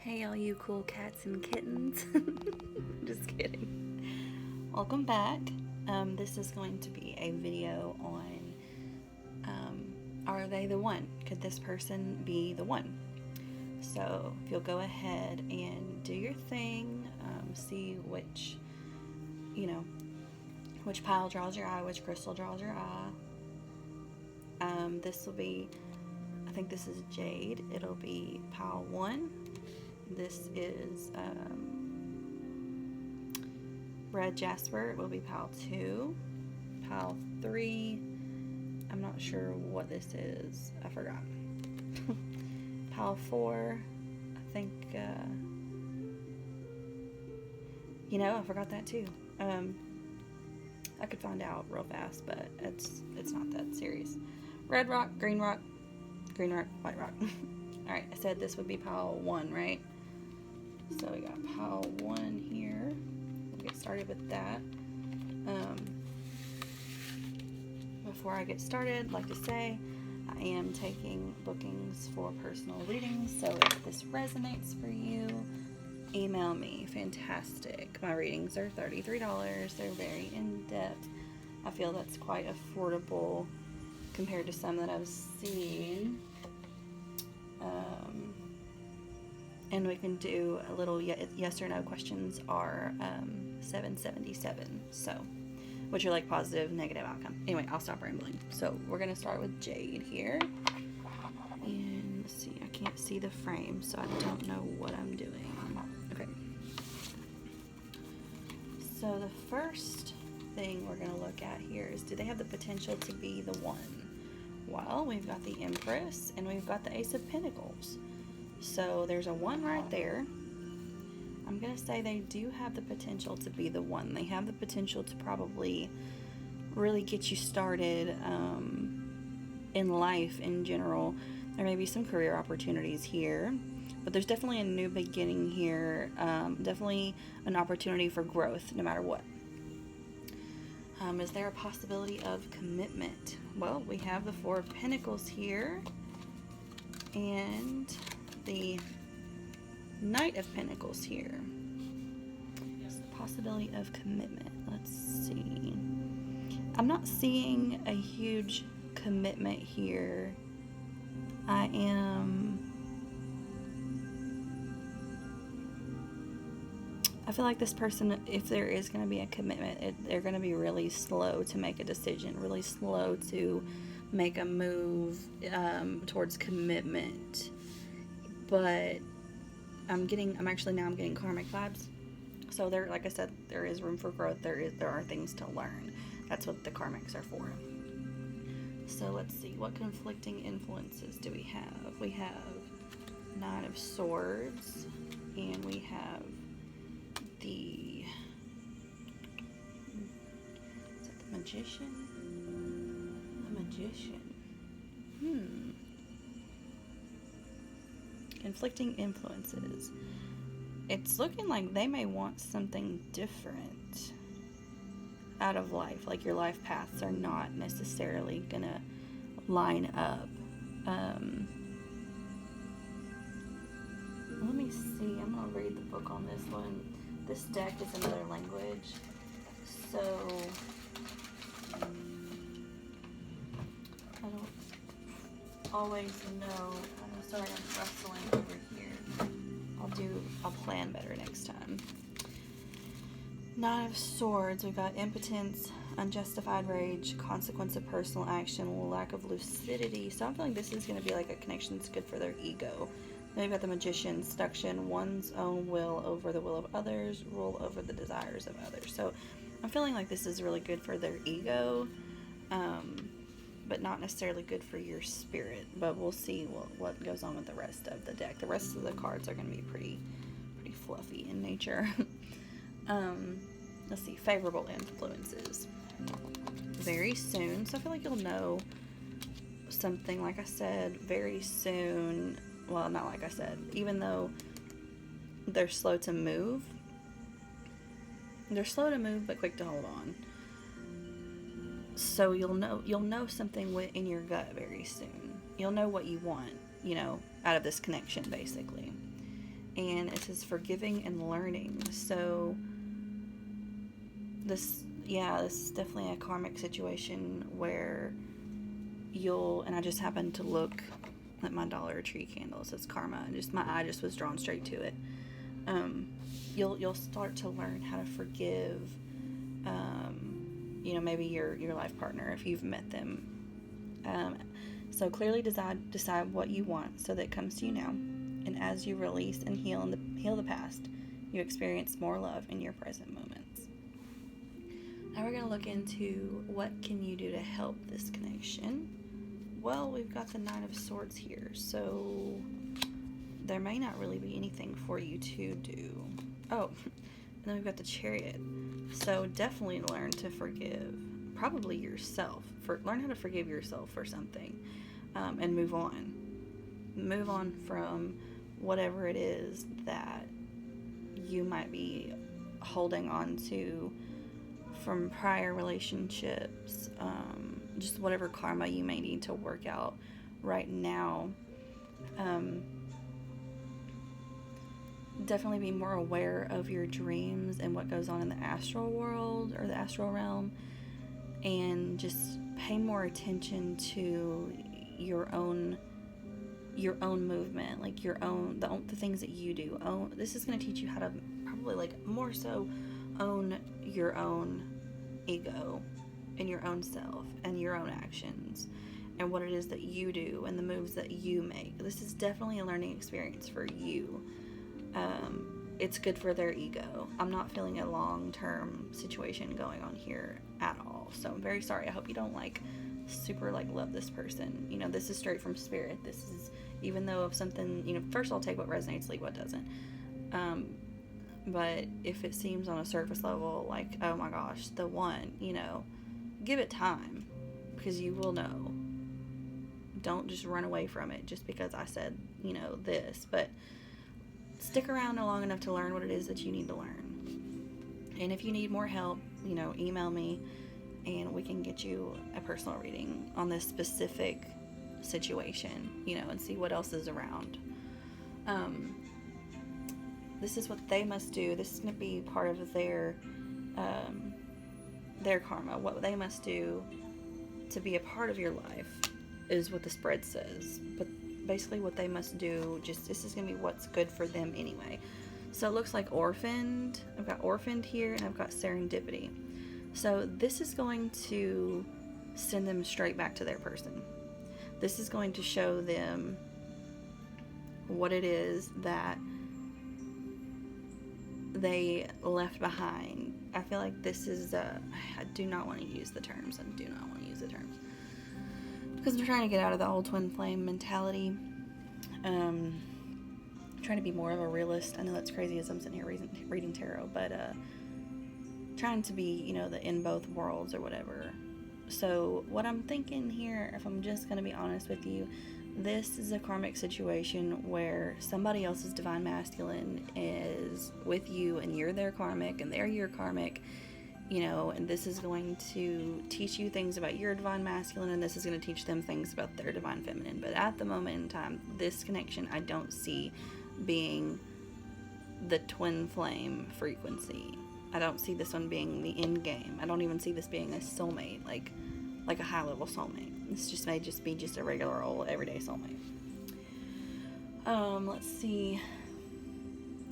Hey, all you cool cats and kittens. Just kidding. Welcome back. This is going to be a video on are they the one? Could this person be the one? So if you'll go ahead and do your thing, see which pile draws your eye, which crystal draws your eye. This will be, I think this is Jade. It'll be pile 1. This is Red Jasper. It will be pile 2. Pile 3, I'm not sure what this is. I forgot. Pile 4, I think, I forgot that too. I could find out real fast, but it's not that serious. Red rock, green rock, white rock. Alright, I said this would be pile 1, right? So we got pile 1 here. We'll get started with that. Before I get started, I'd like to say I am taking bookings for personal readings, so if this resonates for you, email me. Fantastic. My readings are $33. They're very in-depth. I feel that's quite affordable compared to some that I've seen. And we can do a little yes or no questions are $7.77, so which are like positive, negative outcome. Anyway, I'll stop rambling. So we're gonna start with Jade here, and let's see. I can't see the frame, so I don't know what I'm doing. Okay. So the first thing we're gonna look at here is, do they have the potential to be the one? Well, we've got the Empress and we've got the Ace of Pentacles. So there's a 1 right there. I'm going to say they do have the potential to be the one. They have the potential to probably really get you started in life in general. There may be some career opportunities here, but there's definitely a new beginning here. Definitely an opportunity for growth no matter what. Is there a possibility of commitment? Well, we have the 4 of Pentacles here and the Knight of Pentacles here. It's the possibility of commitment. Let's see. I'm not seeing a huge commitment here. I feel like this person, if there is going to be a commitment, they're going to be really slow to make a decision, really slow to make a move towards commitment. But I'm getting karmic vibes. So there, like I said, there is room for growth. There are things to learn. That's what the karmics are for. So let's see, what conflicting influences do we have? We have 9 of Swords, and we have the, is that the Magician? The Magician. Conflicting influences. It's looking like they may want something different out of life. Like your life paths are not necessarily gonna line up. Let me see. I'm gonna read the book on this one. This deck is another language, so I don't always know. I'm sorry, I'm rustling over here. I'll plan better next time. 9 of Swords, we've got impotence, unjustified rage, consequence of personal action, lack of lucidity. So I'm feeling this is going to be like a connection that's good for their ego. Then we've got the Magician, seduction, one's own will over the will of others, rule over the desires of others. So I'm feeling like this is really good for their ego, but not necessarily good for your spirit. But we'll see what goes on with the rest of the deck. The rest of the cards are going to be pretty fluffy in nature. Let's see, favorable influences. Very soon. So I feel like you'll know something, like I said, very soon. Well, not like I said. Even though they're slow to move. They're slow to move, but quick to hold on. So you'll know something in your gut very soon. You'll know what you want, out of this connection, basically. and it says forgiving and learning. So this is definitely a karmic situation where and I just happened to look at my Dollar Tree candle. It says karma, and just my eye just was drawn straight to it. You'll start to learn how to forgive, maybe your life partner if you've met them. So clearly decide what you want so that it comes to you now. And as you release and heal the past, you experience more love in your present moments. Now we're going to look into what can you do to help this connection. Well, we've got the Nine of Swords here, so there may not really be anything for you to do. Oh, and then we've got the Chariot. So definitely learn to forgive, probably yourself. Learn how to forgive yourself for something, and move on. Move on from whatever it is that you might be holding on to from prior relationships, just whatever karma you may need to work out right now. Definitely be more aware of your dreams and what goes on in the astral world or the astral realm, and just pay more attention to your own movement, like the things that you do. This is going to teach you how to probably more so own your own ego and your own self and your own actions and what it is that you do and the moves that you make. This is definitely a learning experience for you. It's good for their ego. I'm not feeling a long-term situation going on here at all, so I'm very sorry. I hope you don't super love this person. This is straight from spirit. This is, even though if something, first I'll take what resonates, leave what doesn't. But if it seems on a surface level oh my gosh, the one, give it time, because you will know. Don't just run away from it just because I said, this, but stick around long enough to learn what it is that you need to learn. And if you need more help, email me and we can get you a personal reading on this specific situation, and see what else is around. This is what they must do. This is going to be part of their karma. What they must do to be a part of your life is what the spread says. But basically what they must do, this is going to be what's good for them anyway. So it looks like orphaned. I've got orphaned here, and I've got serendipity. So this is going to send them straight back to their person. This is going to show them what it is that they left behind. I feel like this is, I do not want to use the terms. Because I'm trying to get out of the old twin flame mentality. Trying to be more of a realist. I know that's crazy as I'm sitting here reading tarot, but trying to be, the in both worlds or whatever. So what I'm thinking here, if I'm just going to be honest with you, this is a karmic situation where somebody else's divine masculine is with you and you're their karmic and they're your karmic, and this is going to teach you things about your divine masculine, and this is going to teach them things about their divine feminine. But at the moment in time, this connection I don't see being the twin flame frequency. I don't see this one being the end game. I don't even see this being a soulmate, like a high level soulmate. This may just be a regular old everyday soulmate. Let's see.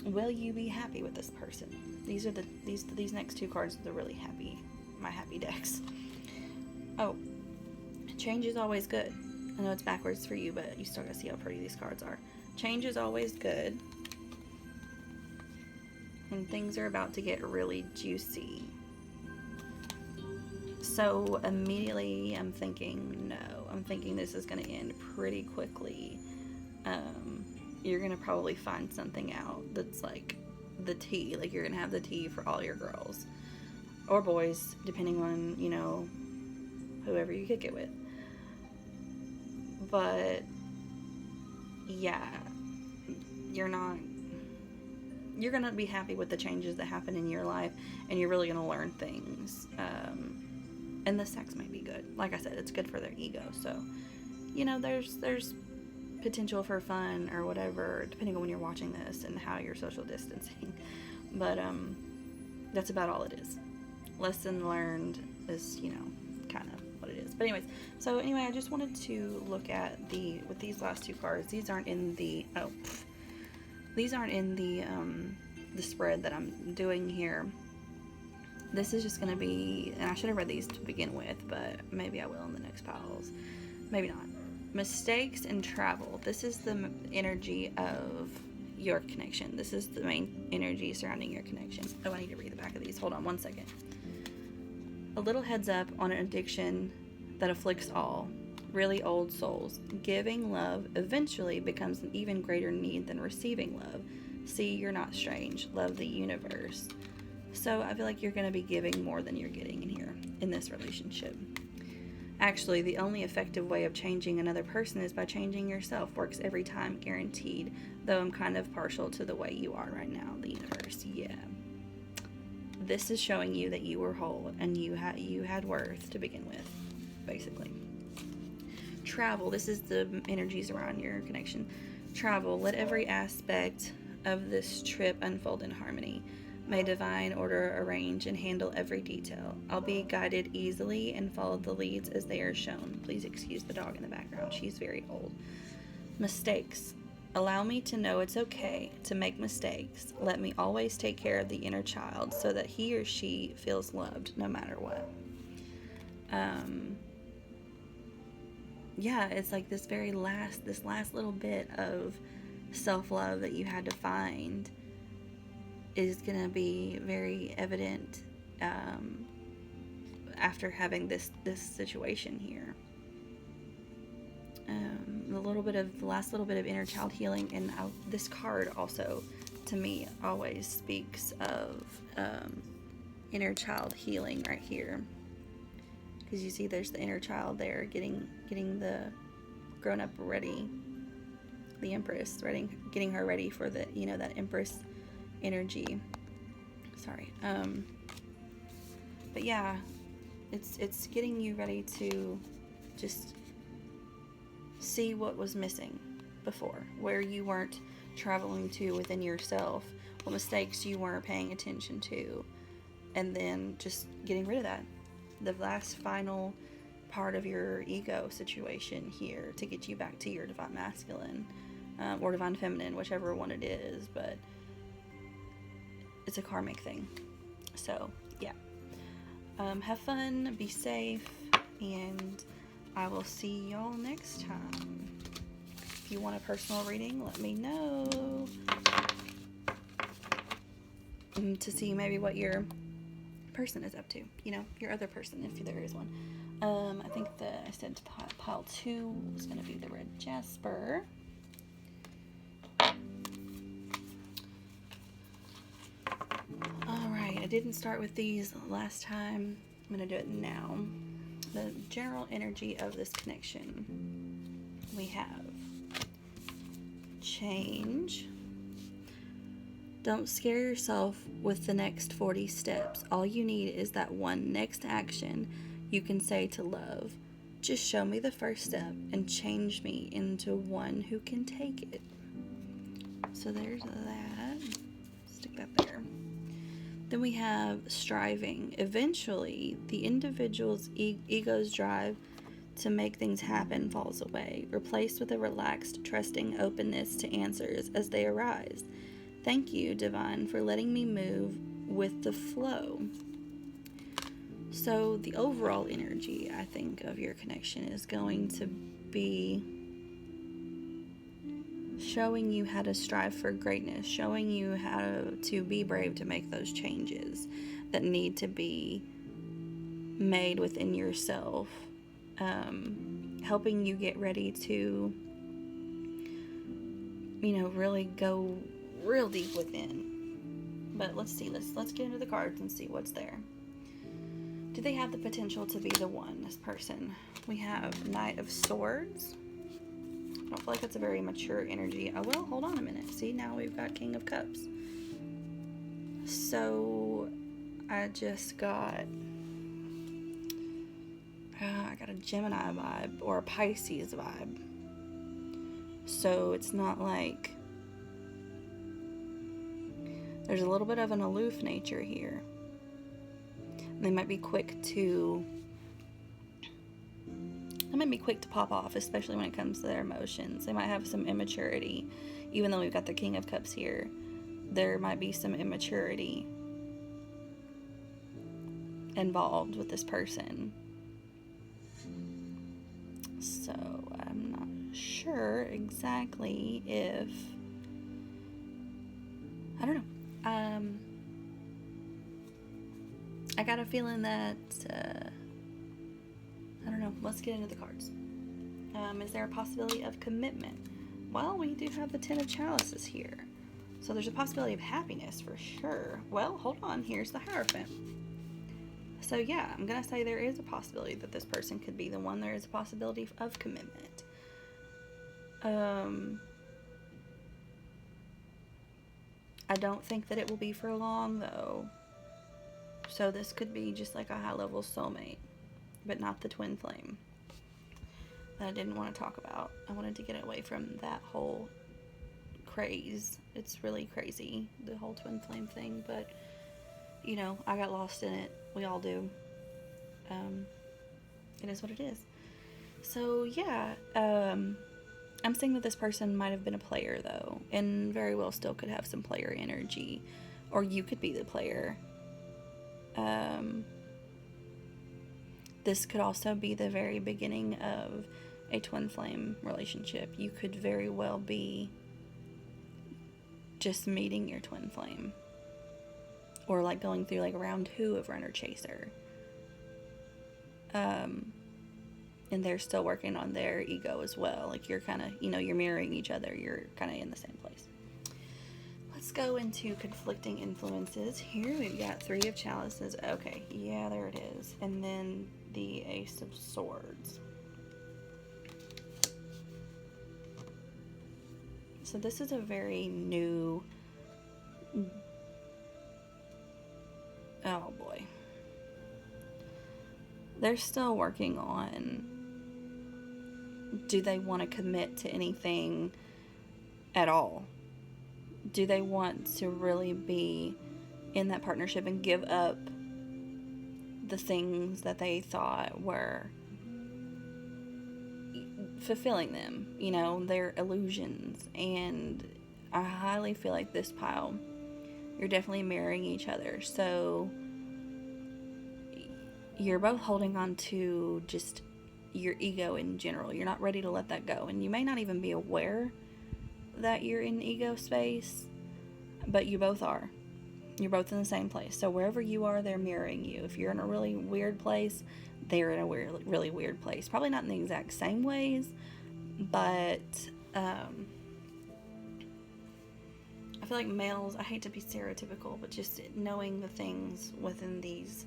Will you be happy with this person? These are these next two cards are really happy. My happy decks. Oh, change is always good. I know it's backwards for you, but you still gotta see how pretty these cards are. Change is always good. And things are about to get really juicy. So immediately I'm thinking, no. I'm thinking this is going to end pretty quickly. You're going to probably find something out that's like the tea. Like, you're going to have the tea for all your girls. Or boys, depending on, whoever you kick it with. But, yeah. You're going to be happy with the changes that happen in your life. And you're really going to learn things. And the sex might be good. Like I said, it's good for their ego. So, there's potential for fun or whatever, depending on when you're watching this and how you're social distancing. But that's about all it is. Lesson learned is, kind of what it is. But anyways, so anyway, I just wanted to look at with these last two cards. These aren't in the the spread that I'm doing here. This is just going to be, and I should have read these to begin with, but maybe I will in the next piles. Maybe not. Mistakes and travel. This is the energy of your connection. This is the main energy surrounding your connection. Oh, I need to read the back of these. Hold on one second. A little heads up on an addiction that afflicts all. Really old souls. Giving love eventually becomes an even greater need than receiving love. See, you're not strange. Love the universe. So I feel like you're going to be giving more than you're getting in here, in this relationship. Actually, the only effective way of changing another person is by changing yourself. Works every time, guaranteed. Though I'm kind of partial to the way you are right now, the universe. Yeah. This is showing you that you were whole and you had worth to begin with, basically. Travel. This is the energies around your connection. Travel. Let every aspect of this trip unfold in harmony. May divine order arrange and handle every detail. I'll be guided easily and follow the leads as they are shown. Please excuse the dog in the background. She's very old. Mistakes. Allow me to know it's okay to make mistakes. Let me always take care of the inner child so that he or she feels loved no matter what. Yeah, it's like this last little bit of self-love that you had to find is going to be very evident after having this situation here. The last little bit of inner child healing, and this card also, to me, always speaks of inner child healing right here. Because you see, there's the inner child there getting the grown-up ready, the Empress, getting her ready for the that Empress energy. Sorry. But yeah, it's getting you ready to just see what was missing before, where you weren't traveling to within yourself, what mistakes you weren't paying attention to, and then just getting rid of that. The last final part of your ego situation here to get you back to your divine masculine or divine feminine, whichever one it is, but it's a karmic thing. So yeah, have fun, be safe, and I will see y'all next time. If you want a personal reading, let me know to see maybe what your person is up to, your other person, if there is one. I think I said pile 2 was going to be the red jasper. Alright, I didn't start with these last time. I'm going to do it now. The general energy of this connection. We have change. Don't scare yourself with the next 40 steps. All you need is that one next action you can say to love. Just show me the first step and change me into one who can take it. So there's that. Stick that there. Then we have striving. Eventually, the individual's ego's drive to make things happen falls away, replaced with a relaxed, trusting openness to answers as they arise. Thank you, Divine, for letting me move with the flow. So the overall energy, I think, of your connection is going to be showing you how to strive for greatness, showing you how to be brave to make those changes that need to be made within yourself, helping you get ready to, really go real deep within. But let's see, let's get into the cards and see what's there. Do they have the potential to be the one, this person? We have Knight of Swords. I don't feel like that's a very mature energy. Oh, well, hold on a minute. See, now we've got King of Cups. So, I just got... I got a Gemini vibe, or a Pisces vibe. So it's not like there's a little bit of an aloof nature here. They might be quick to pop off, especially when it comes to their emotions. They might have some immaturity. Even though we've got the King of Cups here, there might be some immaturity involved with this person. So I'm not sure exactly if, I don't know. I got a feeling that, I don't know. Let's get into the cards. Is there a possibility of commitment? Well, we do have the Ten of Chalices here. So there's a possibility of happiness for sure. Well, hold on. Here's the Hierophant. So yeah, I'm going to say there is a possibility that this person could be the one. There is a possibility of commitment. I don't think that it will be for long, though. So this could be just like a high-level soulmate, but not the twin flame that I didn't want to talk about. I wanted to get away from that whole craze. It's really crazy, the whole twin flame thing, but, you know, I got lost in it. We all do. It is what it is. So, yeah, I'm saying that this person might have been a player, though, and very well still could have some player energy, or you could be the player. This could also be the very beginning of a twin flame relationship. You could very well be just meeting your twin flame, or like going through like round 2 of Runner Chaser. And they're still working on their ego as well. Like you're kind of, you know, you're mirroring each other. You're kind of in the same place. Let's go into conflicting influences. Here we've got 3 of Chalices. Okay, yeah, there it is. And then the Ace of Swords. So this is a very new... Oh boy. They're still working on, do they want to commit to anything at all? Do they want to really be in that partnership and give up the things that they thought were fulfilling them, you know, their illusions? And I highly feel like this pile, you're definitely marrying each other. So you're both holding on to just your ego in general. You're not ready to let that go. And you may not even be aware that you're in ego space, but you both are. You're both in the same place. So wherever you are, they're mirroring you. If you're in a really weird place, they're in a really weird place. Probably not in the exact same ways, but I feel like males, I hate to be stereotypical, but just knowing the things within these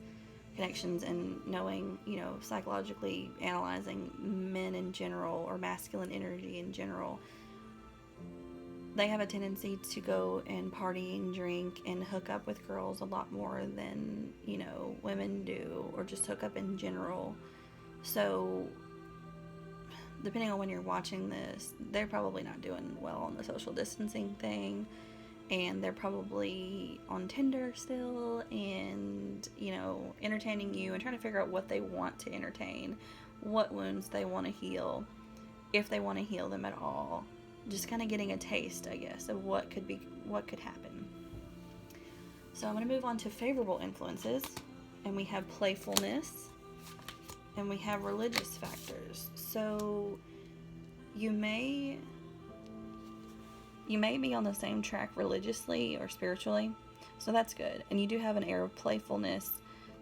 connections and knowing, you know, psychologically analyzing men in general or masculine energy in general, they have a tendency to go and party and drink and hook up with girls a lot more than, you know, women do, or just hook up in general. So depending on when you're watching this, they're probably not doing well on the social distancing thing, and they're probably on Tinder still and, you know, entertaining you and trying to figure out what they want to entertain, what wounds they want to heal, if they want to heal them at all. Just kind of getting a taste, I guess, of what could happen. So I'm going to move on to favorable influences, and we have playfulness, and we have religious factors. So you may be on the same track religiously or spiritually, so that's good. And you do have an air of playfulness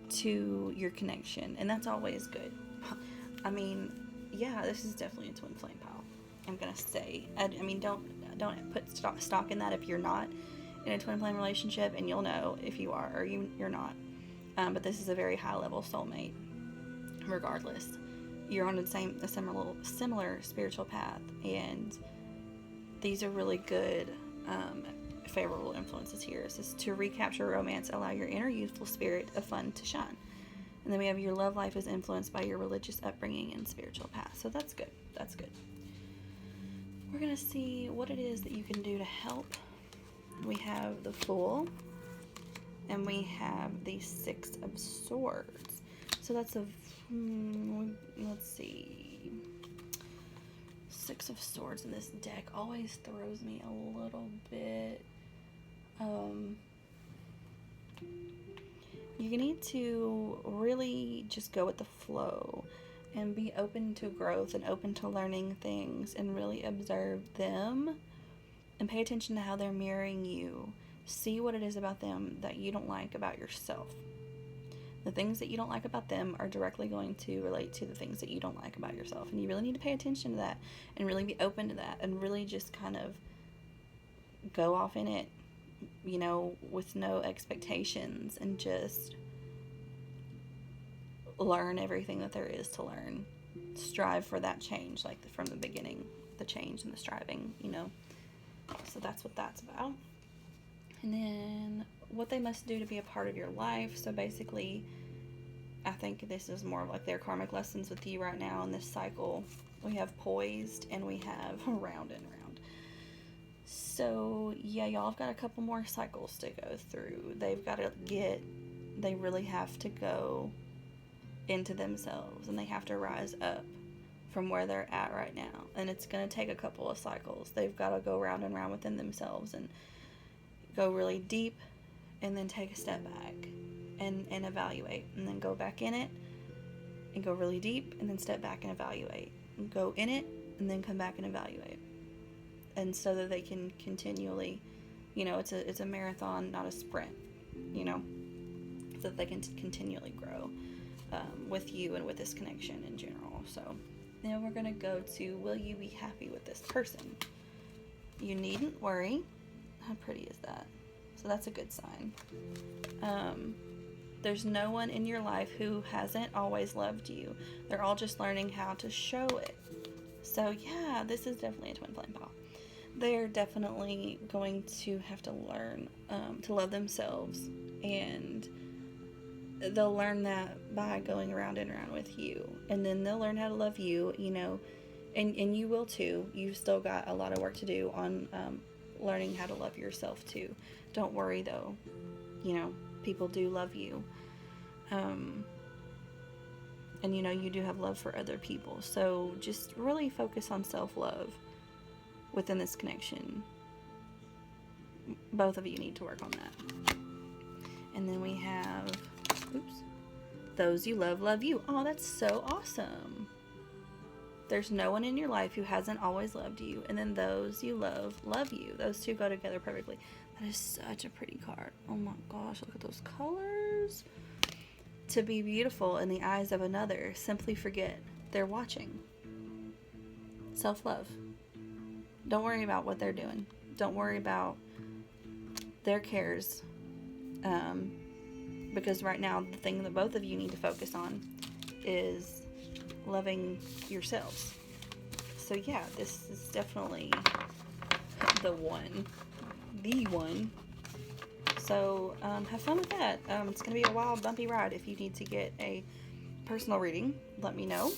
to your connection, and that's always good. I mean, yeah, this is definitely a twin flame pile, I'm gonna say. I mean, don't put stock in that if you're not in a twin flame relationship, and you'll know if you are or you're not. But this is a very high level soulmate. Regardless, you're on a similar spiritual path, and these are really good favorable influences here. This is to recapture romance, allow your inner youthful spirit of fun to shine. And then we have your love life is influenced by your religious upbringing and spiritual path. So that's good. That's good. we're going to see what it is that you can do to help. We have the Fool, and we have the Six of Swords. So that's let's see. Six of Swords in this deck always throws me a little bit. You need to really just go with the flow and be open to growth and open to learning things and really observe them and pay attention to how they're mirroring you. See what it is about them that you don't like about yourself. The things that you don't like about them are directly going to relate to the things that you don't like about yourself. And you really need to pay attention to that and really be open to that and really just kind of go off in it, you know, with no expectations, and just learn everything that there is to learn. Strive for that change, like from the beginning, the change and the striving, you know. So that's what that's about. And then what they must do to be a part of your life. So basically, I think this is more of like their karmic lessons with you right now in this cycle. We have Poised and we have Round and Round. So yeah, y'all have got a couple more cycles to go through. They really have to go into themselves, and they have to rise up from where they're at right now. And it's going to take a couple of cycles. They've got to go round and round within themselves and go really deep, and then take a step back and evaluate, and then go back in it and go really deep, and then step back and evaluate, and go in it and then come back and evaluate. And so that they can continually, you know, it's a marathon, not a sprint, you know, so that they can continually grow with you and with this connection in general. So now we're going to go to, will you be happy with this person? You needn't worry. How pretty is that? So that's a good sign. There's no one in your life who hasn't always loved you. They're all just learning how to show it. So yeah, this is definitely a twin flame pile. They're definitely going to have to learn to love themselves, and they'll learn that by going around and around with you, and then they'll learn how to love you, you know, and you will too. You've still got a lot of work to do on learning how to love yourself too. Don't worry though, you know, people do love you, and you know, you do have love for other people. So just really focus on self-love within this connection. Both of you need to work on that. And then we have, those you love you. Oh, that's so awesome. There's no one in your life who hasn't always loved you. And then those you love you. Those two go together perfectly. That is such a pretty card. Oh my gosh, look at those colors. To be beautiful in the eyes of another, simply forget they're watching. Self-love. Don't worry about what they're doing. Don't worry about their cares. Because right now, the thing that both of you need to focus on is loving yourselves. So yeah, this is definitely the one. So have fun with that. It's going to be a wild, bumpy ride. If you need to get a personal reading, let me know.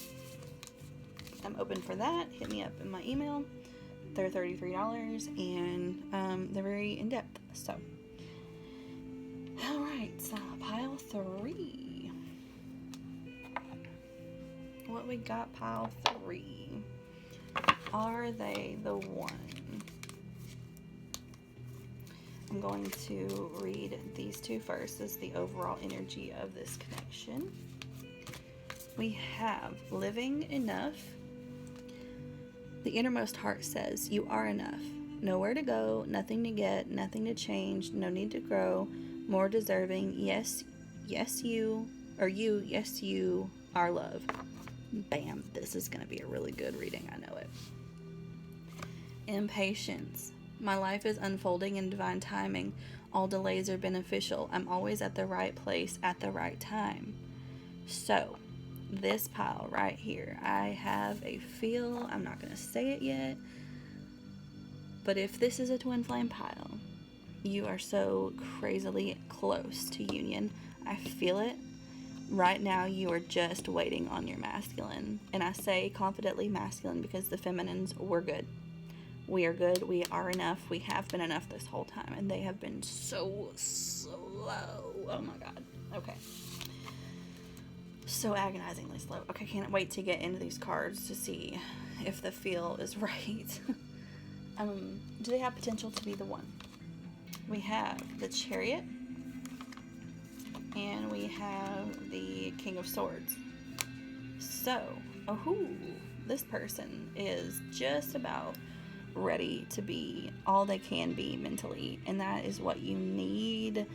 I'm open for that. Hit me up in my email. They're $33, and they're very in-depth. So, alright, so pile 3. What we got, pile 3? Are they the one? I'm going to read these two first as the overall energy of this connection. We have living enough. The innermost heart says, you are enough. Nowhere to go, nothing to get, nothing to change, no need to grow, more deserving. Yes, you are love. Bam, this is going to be a really good reading, I know it. Impatience. My life is unfolding in divine timing. All delays are beneficial. I'm always at the right place at the right time. So, this pile right here, I have a feel, I'm not going to say it yet, but if this is a twin flame pile, you are so crazily close to union. I feel it. Right now, you are just waiting on your masculine. And I say confidently masculine because the feminines were good. We are good. We are enough. We have been enough this whole time. And they have been so slow. Oh my God. Okay. So agonizingly slow. Okay, can't wait to get into these cards to see if the feel is right. Do they have potential to be the one? We have the Chariot. And we have the King of Swords. So, this person is just about ready to be all they can be mentally, and that is what you need.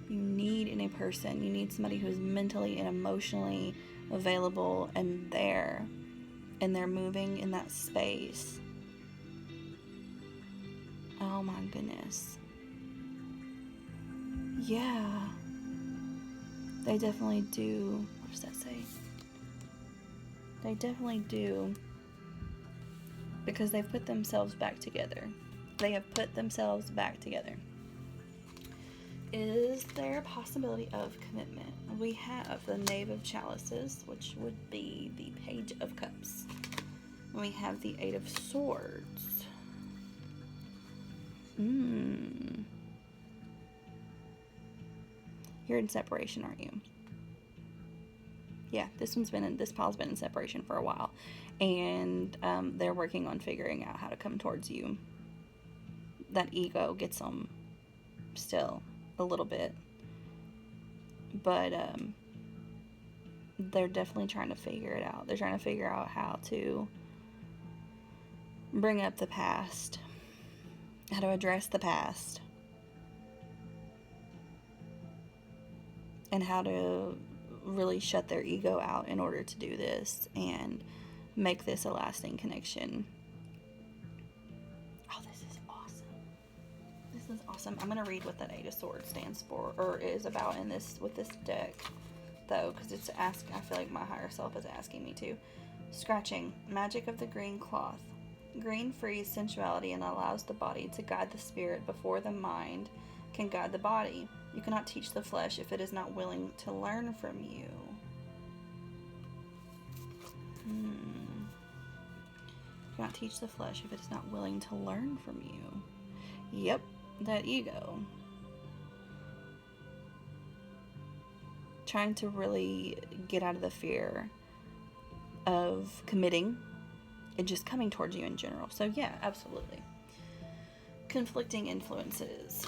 You need in a person. You need somebody who is mentally and emotionally available and there, and they're moving in that space. Oh my goodness. Yeah. They definitely do. What does that say? They definitely do. Because they've put themselves back together. They have put themselves back together. Is there a possibility of commitment? We have the Knave of Chalices, which would be the Page of Cups. We have the Eight of Swords. You're in separation, aren't you? Yeah, this pile's been in separation for a while, and they're working on figuring out how to come towards you. That ego gets them still a little bit, but they're definitely trying to figure it out. They're trying to figure out how to bring up the past, how to address the past, and how to really shut their ego out in order to do this and make this a lasting connection. Oh, this is awesome. This is awesome. I'm going to read what that Eight of Swords stands for, or is about with this deck, though, because I feel like my higher self is asking me to. Scratching. Magic of the green cloth. Green frees sensuality and allows the body to guide the spirit before the mind can guide the body. You cannot teach the flesh if it is not willing to learn from you. You cannot teach the flesh if it is not willing to learn from you. Yep, that ego. Trying to really get out of the fear of committing and just coming towards you in general. So yeah, absolutely. Conflicting influences.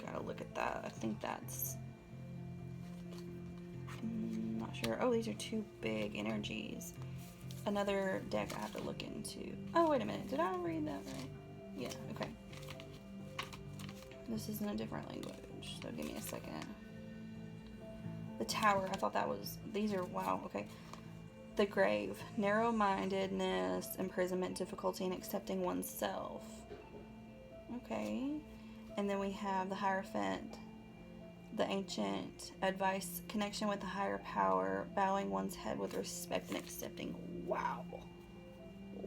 Gotta look at that. I think that's... not sure. Oh, these are two big energies. Another deck I have to look into. Oh, wait a minute. Did I read that right? Yeah, okay. This is in a different language, so give me a second. The Tower. I thought that was... These are... Wow, okay. The Grave. Narrow-mindedness, imprisonment, difficulty in accepting oneself. Okay. And then we have the Hierophant, the Ancient, advice, connection with the higher power, bowing one's head with respect and accepting. Wow.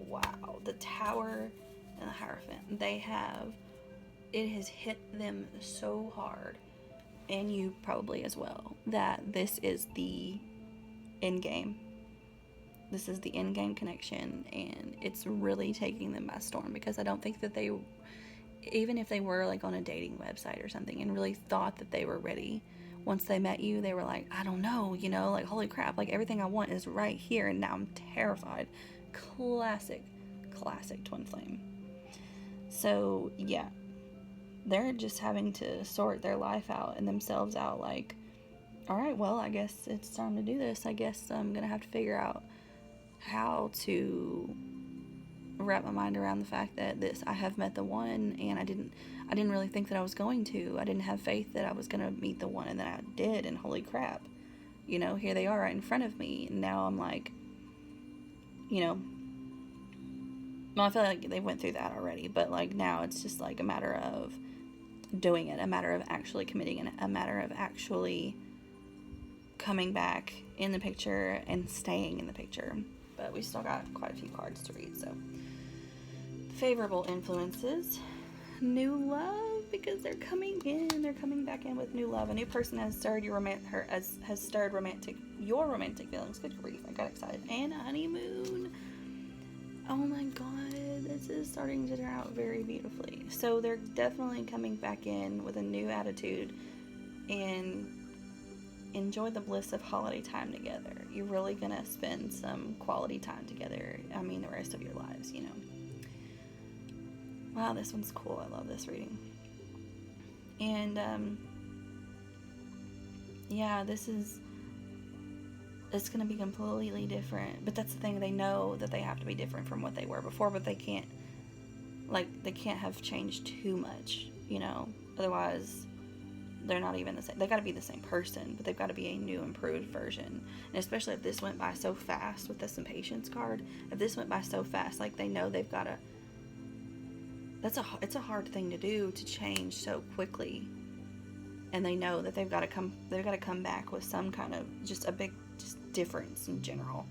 Wow. The Tower and the Hierophant. It has hit them so hard, and you probably as well, that this is the end game. This is the end game connection, and it's really taking them by storm, because I don't think that they... Even if they were like on a dating website or something and really thought that they were ready, once they met you, they were like, I don't know, like, holy crap, like, everything I want is right here, and now I'm terrified. Classic twin flame. So yeah, they're just having to sort their life out and themselves out, like, all right, well, I guess it's time to do this. I guess I'm gonna have to figure out how to wrap my mind around the fact that I have met the one, and I didn't really think that I was going to. I didn't have faith that I was going to meet the one, and then I did, and holy crap, here they are right in front of me, and now I'm like, well, I feel like they went through that already, but like now it's just like a matter of doing it, a matter of actually committing, and a matter of actually coming back in the picture and staying in the picture. But we still got quite a few cards to read, so. Favorable influences. New love, because they're coming back in with new love. A new person has stirred your romantic feelings. Good grief, I got excited. And a honeymoon. Oh my god, this is starting to turn out very beautifully. So they're definitely coming back in with a new attitude and enjoy the bliss of holiday time together. You're really gonna spend some quality time together. I mean, the rest of your lives, you know. Wow, this one's cool. I love this reading. And yeah, it's going to be completely different. But that's the thing, they know that they have to be different from what they were before, but they can't have changed too much, you know. Otherwise, they're not even the same. They got to be the same person, but they've got to be a new, improved version. And especially if this went by so fast with this impatience card, if this went by so fast, like they know they've got to. It's a hard thing to do, to change so quickly, and they know that they've got to come back with some kind of just difference in general,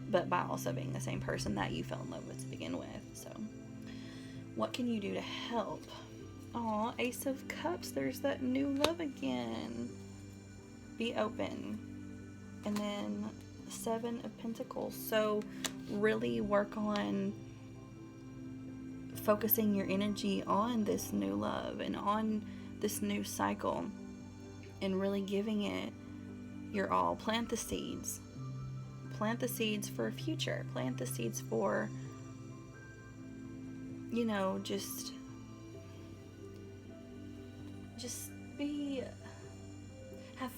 but by also being the same person that you fell in love with to begin with. So, what can you do to help? Aw, Ace of Cups, there's that new love again. Be open. And then Seven of Pentacles. So, really work on focusing your energy on this new love and on this new cycle and really giving it your all. Plant the seeds for a future. Plant the seeds for, you know, just have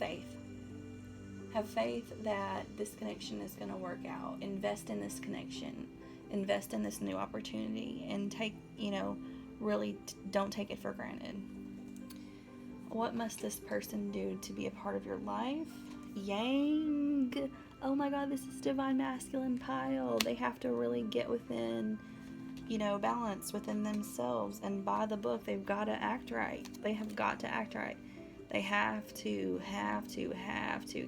faith that this connection is going to work out. Invest in this connection, invest in this new opportunity, and really don't take it for granted. What must this person do to be a part of your life? Yang. Oh my god, this is divine masculine pile. They have to really get within, balance within themselves, and by the book, they've got to act right. They have got to act right. They have to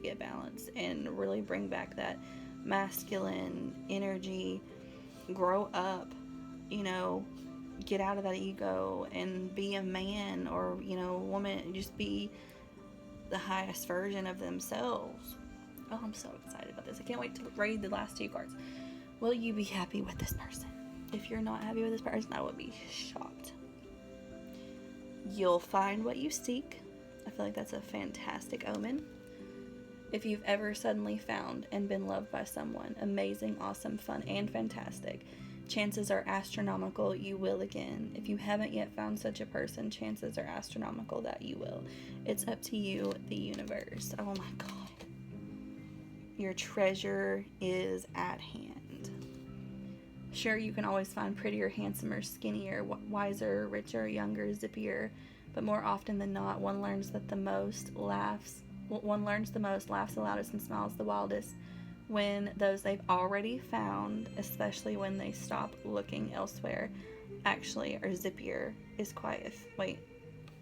get balance and really bring back that masculine energy. Grow up, get out of that ego and be a man or, woman. Just be the highest version of themselves. Oh, I'm so excited about this. I can't wait to read the last two cards. Will you be happy with this person? If you're not happy with this person, I would be shocked. You'll find what you seek. I feel like that's a fantastic omen. If you've ever suddenly found and been loved by someone amazing, awesome, fun, and fantastic, chances are astronomical you will again. If you haven't yet found such a person, chances are astronomical that you will. It's up to you, the universe. Oh my god. Your treasure is at hand. Sure, you can always find prettier, handsomer, skinnier, wiser, richer, younger, zippier, but more often than not, one learns the most, laughs the loudest, and smiles the wildest when those they've already found, especially when they stop looking elsewhere, actually, or zippier is quite wait,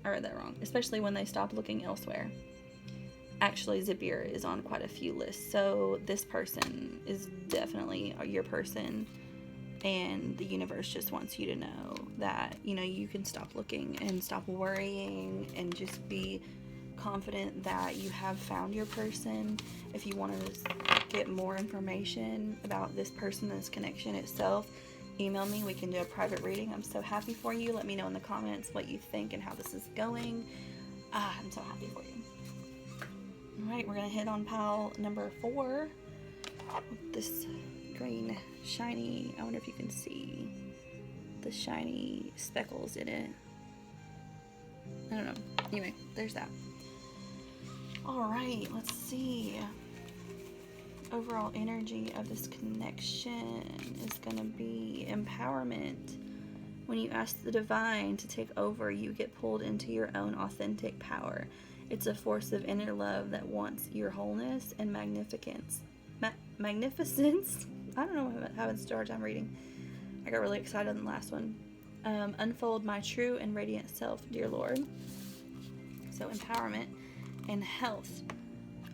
I read that wrong. Especially when they stop looking elsewhere. Actually, zippier is on quite a few lists, so this person is definitely your person, and the universe just wants you to know that, you can stop looking and stop worrying and just be confident that you have found your person. If you want to get more information about this person, this connection itself, email me. We can do a private reading. I'm so happy for you. Let me know in the comments what you think and how this is going. I'm so happy for you. Alright, we're going to hit on pile number 4 with this green shiny, I wonder if you can see the shiny speckles in it. I don't know. Anyway, there's that. Alright, let's see. Overall energy of this connection is going to be empowerment. When you ask the divine to take over, you get pulled into your own authentic power. It's a force of inner love that wants your wholeness and magnificence. Magnificence? I don't know, I'm having a hard time reading. I got really excited on the last one. Unfold my true and radiant self, dear Lord. So empowerment and health.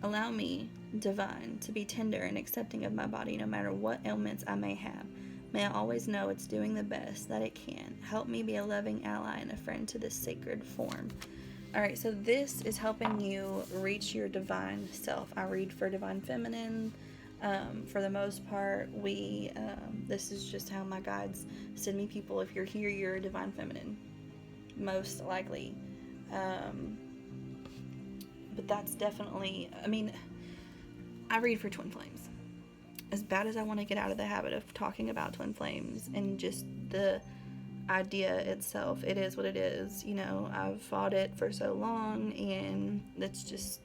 Allow me, divine, to be tender and accepting of my body no matter what ailments I may have. May I always know it's doing the best that it can. Help me be a loving ally and a friend to this sacred form. Alright, so this is helping you reach your divine self. I read for divine feminine, For the most part, this is just how my guides send me people. If you're here, you're a divine feminine, most likely. But that's definitely, I read for twin flames. As bad as I want to get out of the habit of talking about twin flames and just the idea itself, it is what it is. I've fought it for so long, and that's just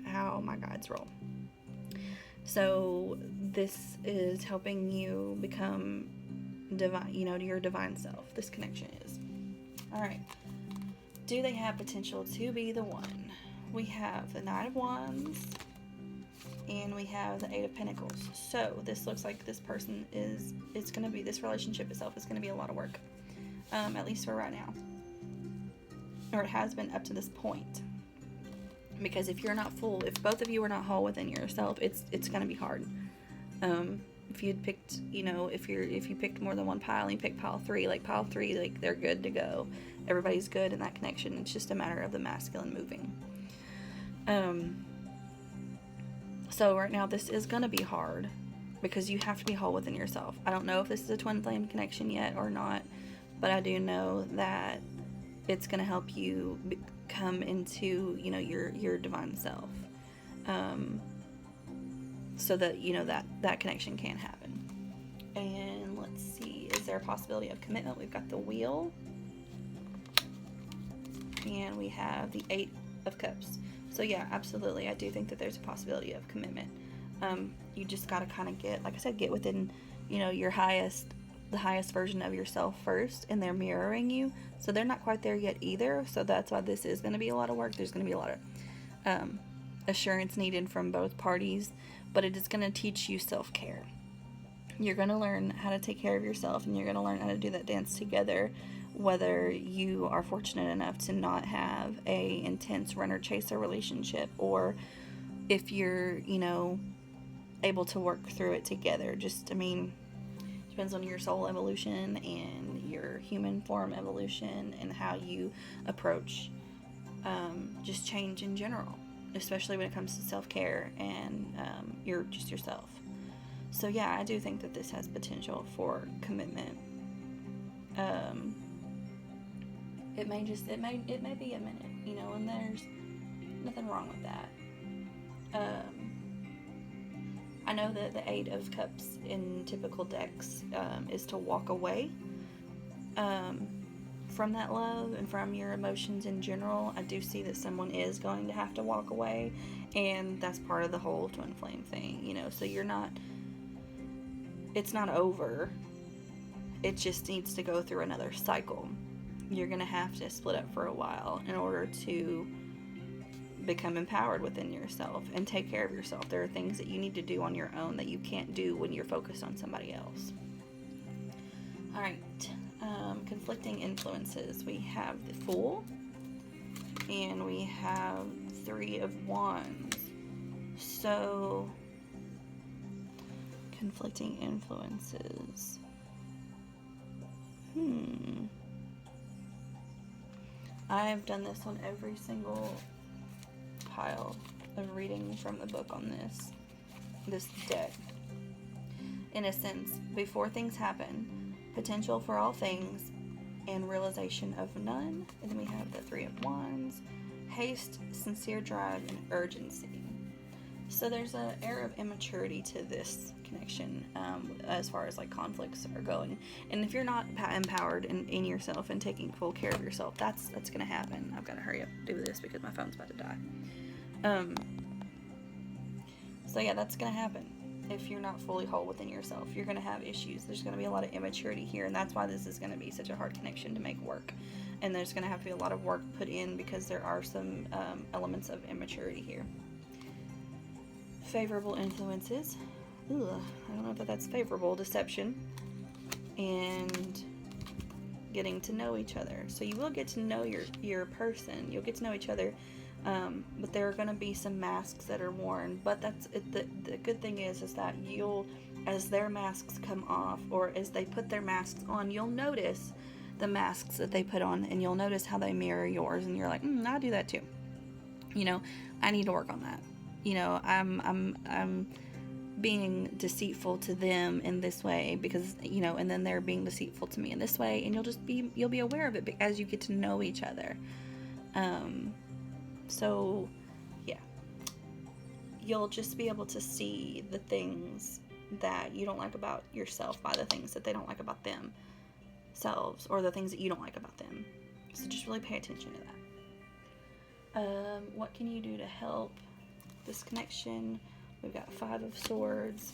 how my guides roll. So this is helping you become divine, your divine self. This connection is. All right. Do they have potential to be the one? We have the Knight of Wands, and we have the Eight of Pentacles. So this looks like this person it's going to be, this relationship itself is going to be a lot of work, at least for right now, or it has been up to this point. Because if both of you are not whole within yourself, it's going to be hard. If you'd picked, if you picked more than one pile and you picked pile 3, like pile 3, like they're good to go. Everybody's good in that connection. It's just a matter of the masculine moving. So right now this is going to be hard because you have to be whole within yourself. I don't know if this is a twin flame connection yet or not, but I do know that it's going to help you come into, your divine self. So that, that connection can happen. And let's see, is there a possibility of commitment? We've got the Wheel. And we have the Eight of Cups. So yeah, absolutely. I do think that there's a possibility of commitment. You just got to kind of get within, the highest version of yourself first, and they're mirroring you. So they're not quite there yet either. So that's why this is going to be a lot of work. There's going to be a lot of assurance needed from both parties, but it is going to teach you self-care. You're going to learn how to take care of yourself, and you're going to learn how to do that dance together, whether you are fortunate enough to not have a intense runner-chaser relationship, or if you're, able to work through it together. Depends on your soul evolution and your human form evolution and how you approach just change in general, especially when it comes to self-care and you're just yourself. So yeah, I do think that this has potential for commitment. It may be a minute, and there's nothing wrong with that. I know that the Eight of Cups in typical decks is to walk away from that love and from your emotions in general. I do see that someone is going to have to walk away, and that's part of the whole twin flame thing, so it's not over. It just needs to go through another cycle. You're going to have to split up for a while in order to become empowered within yourself and take care of yourself. There are things that you need to do on your own that you can't do when you're focused on somebody else. All right. Conflicting influences. We have the Fool, and we have Three of Wands. So, conflicting influences. I've done this on every single pile of reading from the book on this deck. In a sense, before things happen, potential for all things, and realization of none. And then we have the Three of Wands, haste, sincere drive, and urgency. So there's an air of immaturity to this connection as far as like conflicts are going. And if you're not empowered in yourself and taking full care of yourself, that's going to happen. I've got to hurry up and do this because my phone's about to die. So yeah, that's going to happen. If you're not fully whole within yourself, you're going to have issues. There's going to be a lot of immaturity here, and that's why this is going to be such a hard connection to make work. And there's going to have to be a lot of work put in because there are some elements of immaturity here. Favorable influences. I don't know if that's favorable. Deception and getting to know each other. So you will get to know your person. You'll get to know each other. But there are going to be some masks that are worn. But that's it. The good thing is that as their masks come off, or as they put their masks on, you'll notice the masks that they put on, and you'll notice how they mirror yours, and you're like, I do that too. I need to work on that. I'm being deceitful to them in this way because, and then they're being deceitful to me in this way, and you'll be aware of it as you get to know each other. So yeah, you'll just be able to see the things that you don't like about yourself by the things that they don't like about themselves, or the things that you don't like about them. So just really pay attention to that. What can you do to help this connection? We've got Five of Swords,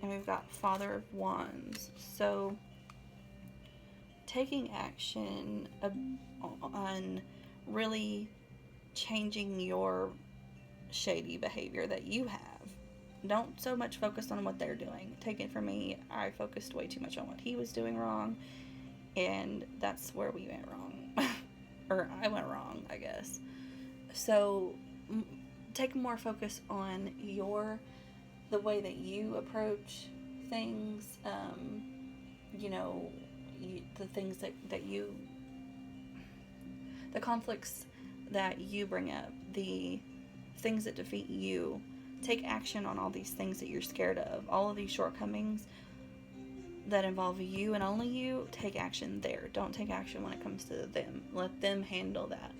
and we've got Father of Wands. So taking action on really changing your shady behavior that you have. Don't so much focus on what they're doing. Take it from me, I focused way too much on what he was doing wrong, and that's where we went wrong. Or I went wrong, I guess. So take more focus on the way that you approach things, the things that you, the conflicts that you bring up, the things that defeat you. Take action on all these things that you're scared of, all of these shortcomings that involve you and only you. Take action there. Don't take action when it comes to them. Let them handle that.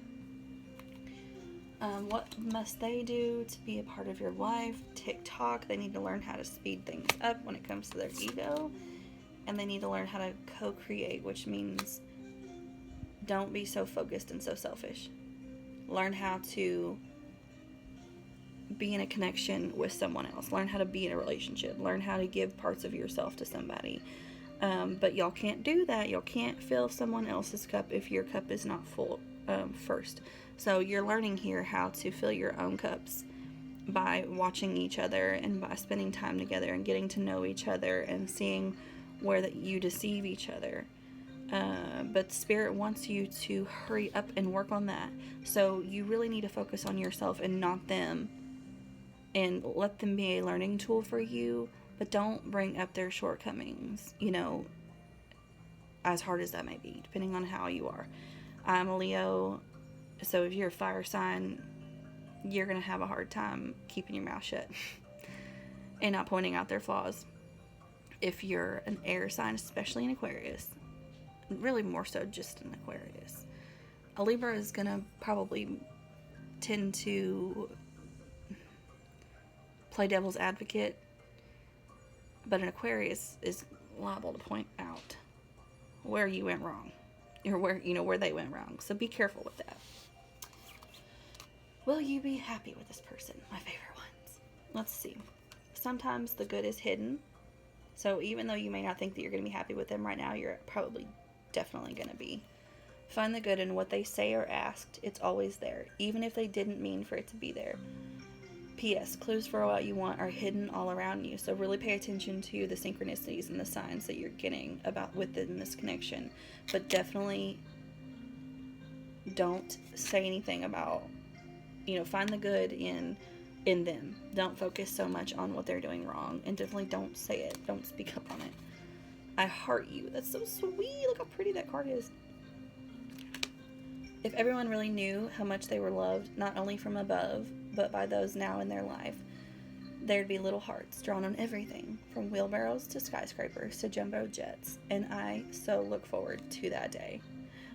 What must they do to be a part of your life? TikTok. They need to learn how to speed things up when it comes to their ego, and they need to learn how to co-create, which means don't be so focused and so selfish. Learn how to be in a connection with someone else. Learn how to be in a relationship. Learn how to give parts of yourself to somebody. But y'all can't do that. Y'all can't fill someone else's cup if your cup is not full first. So you're learning here how to fill your own cups by watching each other and by spending time together and getting to know each other and seeing where that you deceive each other. But Spirit wants you to hurry up and work on that. So you really need to focus on yourself and not them, and let them be a learning tool for you, but don't bring up their shortcomings, as hard as that may be, depending on how you are. I'm a Leo, so if you're a fire sign, you're going to have a hard time keeping your mouth shut and not pointing out their flaws. If you're an air sign, especially an Aquarius, really more so just an Aquarius, a Libra is going to probably tend to play devil's advocate, but an Aquarius is liable to point out where you went wrong, or where they went wrong. So be careful with that. Will you be happy with this person? My favorite ones. Let's see. Sometimes the good is hidden. So even though you may not think that you're going to be happy with them right now, you're probably definitely going to be. Find the good in what they say or asked. It's always there, even if they didn't mean for it to be there. P.S. Clues for what you want are hidden all around you, so really pay attention to the synchronicities and the signs that you're getting about within this connection. But definitely don't say anything about, find the good in them. Don't focus so much on what they're doing wrong, and definitely don't say it. Don't speak up on it. I heart you. That's so sweet. Look how pretty that card is. If everyone really knew how much they were loved, not only from above, but by those now in their life, there'd be little hearts drawn on everything, from wheelbarrows to skyscrapers to jumbo jets, and I so look forward to that day.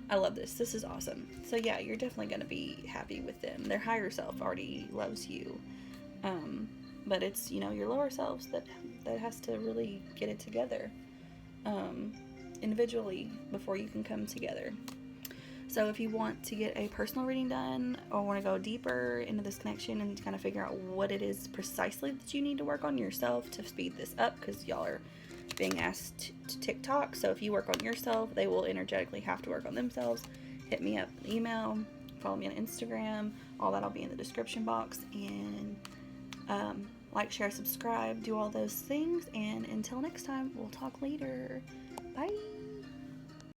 I love this. This is awesome. So yeah, you're definitely going to be happy with them. Their higher self already loves you, but it's, your lower selves that has to really get it together individually before you can come together. So if you want to get a personal reading done, or want to go deeper into this connection and kind of figure out what it is precisely that you need to work on yourself to speed this up, because y'all are being asked to TikTok. So if you work on yourself, they will energetically have to work on themselves. Hit me up, email, follow me on Instagram. All that'll be in the description box. And like, share, subscribe, do all those things. And until next time, we'll talk later. Bye.